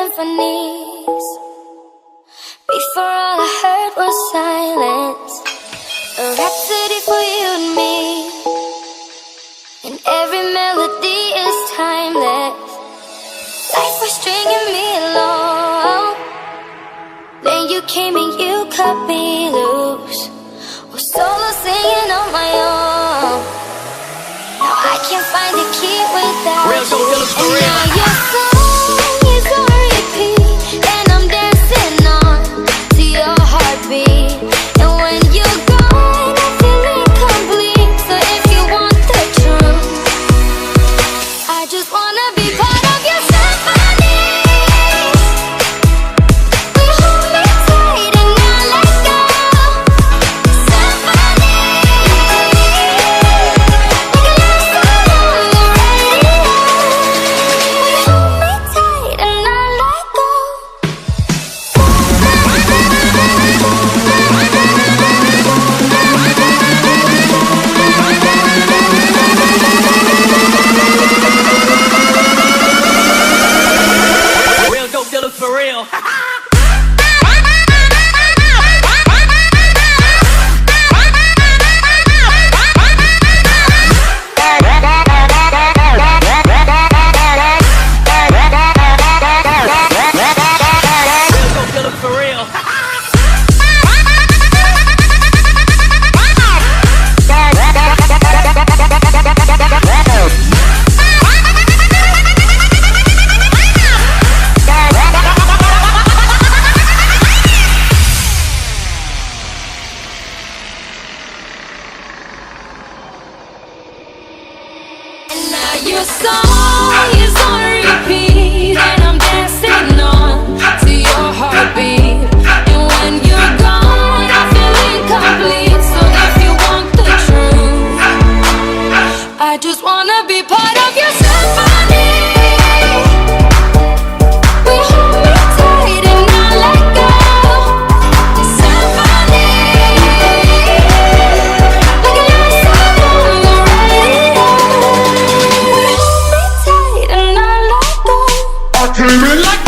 symphonies. Before all I heard was silence, a rhapsody for you and me. And every melody is timeless. Life was stringing me along. Then you came and you cut me loose. Was solo singing on my own. Now I can't find the key without Real you. go for And real. now your song is on repeat, and I'm dancing on to your heartbeat. And when you're gone, I feel incomplete. So if you want the truth, I just wanna be part of your symphony. We hold me tight and not let go. Symphony, like a love song on the radio. We hold me tight and not let go. Real dope dealers for real. Real dope dealers for real. And now your song is on repeat, and I'm dancing on to your heartbeat. And when you're gone, I feel incomplete. So if you want the truth, I just wanna be part of your symphony. We hold me tight and not let go. Symphony, like a love song on the radio. We hold me tight and not let go. I came in like